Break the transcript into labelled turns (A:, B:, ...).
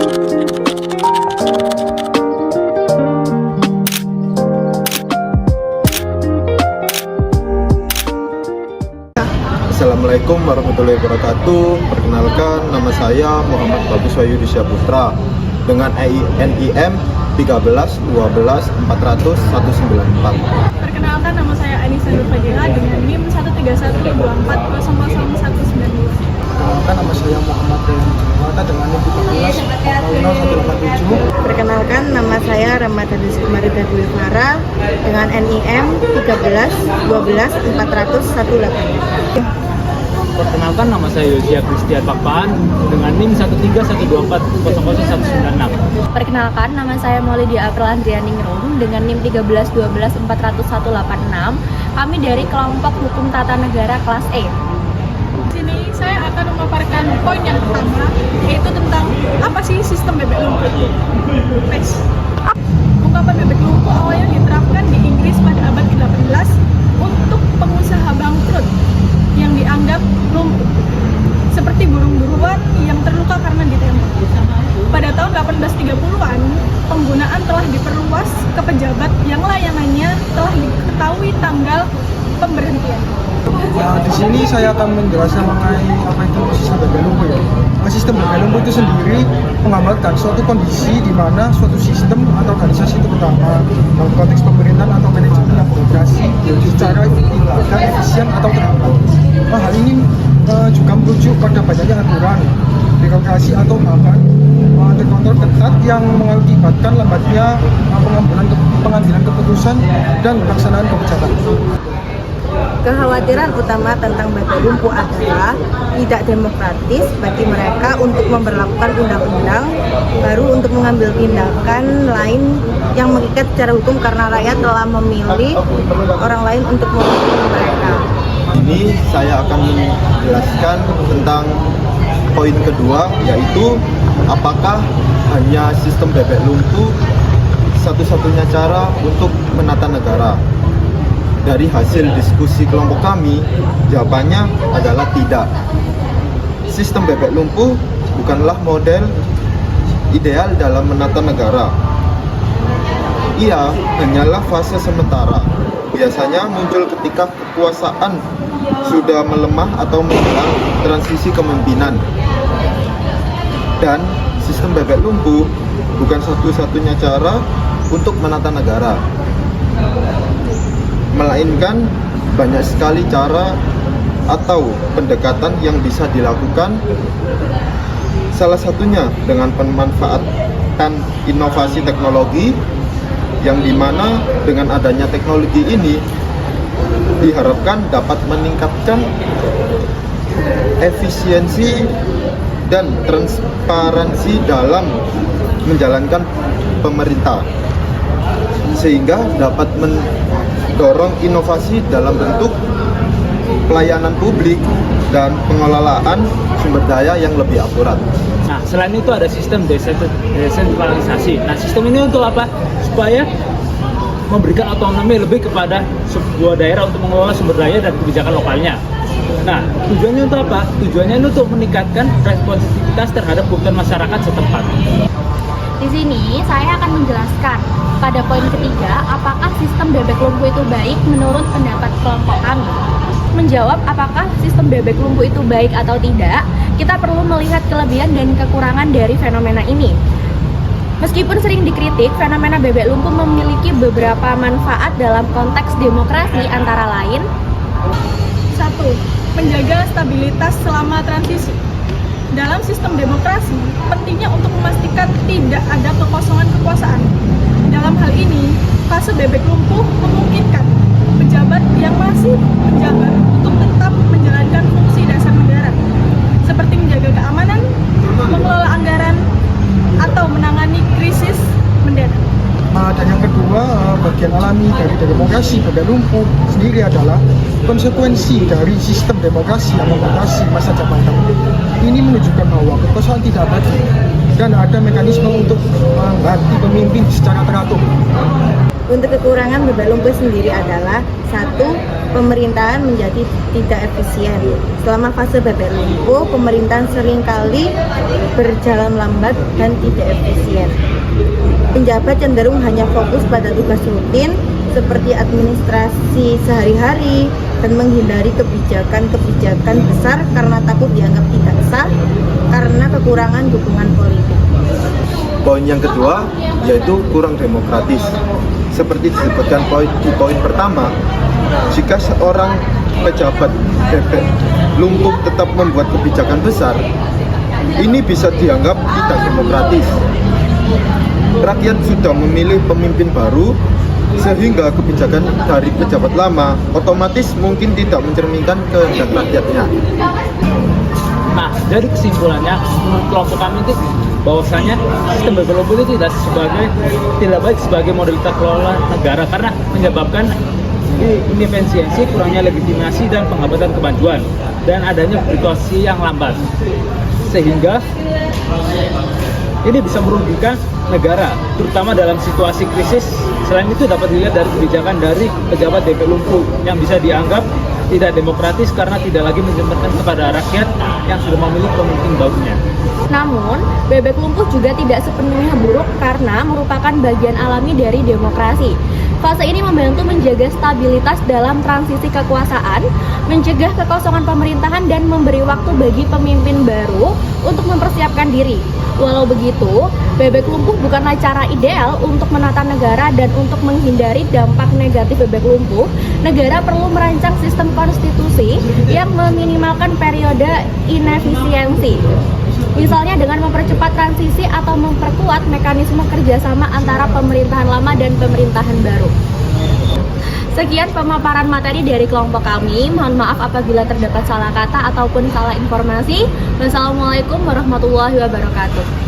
A: Assalamualaikum warahmatullahi wabarakatuh. Perkenalkan, nama saya Muhammad Bagus Wahyudi Putra dengan NIM 131214000194.
B: Perkenalkan, nama saya Anissa Nur Fadila dengan NIM 13124000192.
C: Perkenalkan, nama saya Muhammad Dewan dengan NIM 130187.
D: Perkenalkan, nama saya Ramadhani Marida Guevara dengan NIM 1312140018.
E: Perkenalkan, nama saya Yosia Christian Pakpaan dengan NIM 13124000196.
F: Perkenalkan, nama saya Maulidia April Andrianingrum dengan NIM 131214000186. Kami dari kelompok Hukum Tata Negara kelas E.
B: Di sini saya akan memaparkan poin yang pertama, yaitu tentang apa sih sistem bebek lumpuh. Next. Ungkapan bebek lumpuh awalnya diterapkan di Inggris pada abad ke-18 untuk pengusaha bangkrut yang dianggap lumpuh, seperti buruan yang terluka karena ditembak. Pada tahun 1830-an, penggunaan telah diperluas ke pejabat yang layanannya telah diketahui tanggal pemberhentian.
C: Di sini saya akan menjelaskan mengenai apa itu sistem bebek lumpuh ya. Sistem bebek lumpuh itu sendiri menggambarkan suatu kondisi di mana suatu sistem atau organisasi terutama dalam konteks pemerintahan atau manajemen yang beroperasi secara tidak efisien atau terhambat. Hal ini juga merujuk pada banyaknya aturan, birokrasi atau bahkan terkontrol ketat yang mengakibatkan lambatnya pengambilan keputusan dan pelaksanaan kebijakan.
D: Kekhawatiran utama tentang bebek lumpuh adalah tidak demokratis bagi mereka untuk memberlakukan undang-undang baru untuk mengambil tindakan lain yang mengikat secara hukum karena rakyat telah memilih orang lain untuk mewakili mereka.
A: Ini saya akan menjelaskan tentang poin kedua, yaitu apakah hanya sistem bebek lumpuh satu-satunya cara untuk menata negara. Dari hasil diskusi kelompok kami, jawabannya adalah tidak. Sistem bebek lumpuh bukanlah model ideal dalam menata negara. Ia hanyalah fase sementara. Biasanya muncul ketika kekuasaan sudah melemah atau menjelang transisi kepemimpinan. Dan sistem bebek lumpuh bukan satu-satunya cara untuk menata negara, melainkan banyak sekali cara atau pendekatan yang bisa dilakukan. Salah satunya dengan pemanfaatan inovasi teknologi, yang dimana dengan adanya teknologi ini diharapkan dapat meningkatkan efisiensi dan transparansi dalam menjalankan pemerintah, sehingga dapat mendorong inovasi dalam bentuk pelayanan publik dan pengelolaan sumber daya yang lebih akurat.
E: Nah, selain itu ada sistem desentralisasi. Nah, sistem ini untuk apa? Supaya memberikan otonomi lebih kepada sebuah daerah untuk mengelola sumber daya dan kebijakan lokalnya. Nah, tujuannya untuk apa? Tujuannya untuk meningkatkan responsivitas terhadap kebutuhan masyarakat setempat.
F: Di sini saya akan menjelaskan pada poin ketiga, apakah sistem bebek lumpuh itu baik menurut pendapat kelompok kami. Menjawab apakah sistem bebek lumpuh itu baik atau tidak, kita perlu melihat kelebihan dan kekurangan dari fenomena ini. Meskipun sering dikritik, fenomena bebek lumpuh memiliki beberapa manfaat dalam konteks demokrasi, antara lain:
B: 1. Menjaga stabilitas selama transisi. Dalam sistem demokrasi, pentingnya untuk memastikan tidak ada kekosongan kekuasaan. Dalam hal ini, fase bebek lumpuh memungkinkan pejabat yang masih menjabat untuk tetap menjalankan fungsi dasar negara, seperti menjaga keamanan, mengelola anggaran, atau menangani krisis mendadak.
C: Dan yang kedua, bagian alami dari demokrasi bebek lumpuh sendiri adalah konsekuensi dari sistem demokrasi yang membatasi masa jabatan. Ini menunjukkan bahwa kekuasaan tidak abadi dan ada mekanisme untuk mengganti pemimpin secara teratur.
D: Untuk kekurangan bebek lumpuh sendiri adalah satu, pemerintahan menjadi tidak efisien. Selama fase bebek lumpuh, pemerintahan seringkali berjalan lambat dan tidak efisien. Penjabat cenderung hanya fokus pada tugas rutin seperti administrasi sehari-hari dan menghindari kebijakan-kebijakan besar karena takut dianggap tidak sah karena kekurangan dukungan politik.
A: Poin yang kedua yaitu kurang demokratis. Seperti disebutkan di poin pertama, jika seorang pejabat bebek lumpuh tetap membuat kebijakan besar, ini bisa dianggap tidak demokratis. Rakyat sudah memilih pemimpin baru, sehingga kebijakan dari pejabat lama otomatis mungkin tidak mencerminkan kehendak rakyatnya.
E: Nah, dari kesimpulannya, menurut kelompok kami itu bahwasanya sistem bebek lumpuh itu tidak baik sebagai model tata kelola negara karena menyebabkan inefisiensi, kurangnya legitimasi dan penghambatan kemajuan dan adanya birokrasi yang lambat, sehingga ini bisa merugikan negara, terutama dalam situasi krisis. Selain itu dapat dilihat dari kebijakan dari pejabat bebek lumpuh yang bisa dianggap tidak demokratis karena tidak lagi menjembatkan kepada rakyat yang sudah memilih pemimpin barunya.
F: Namun, bebek lumpuh juga tidak sepenuhnya buruk karena merupakan bagian alami dari demokrasi. Fase ini membantu menjaga stabilitas dalam transisi kekuasaan, mencegah kekosongan pemerintahan, dan memberi waktu bagi pemimpin baru untuk mempersiapkan diri. Walau begitu, bebek lumpuh bukanlah cara ideal untuk menata negara, dan untuk menghindari dampak negatif bebek lumpuh, negara perlu merancang sistem konstitusi yang meminimalkan periode inefisiensi. Misalnya dengan mempercepat transisi atau memperkuat mekanisme kerjasama antara pemerintahan lama dan pemerintahan baru. Sekian pemaparan materi dari kelompok kami. Mohon maaf apabila terdapat salah kata ataupun salah informasi. Wassalamualaikum warahmatullahi wabarakatuh.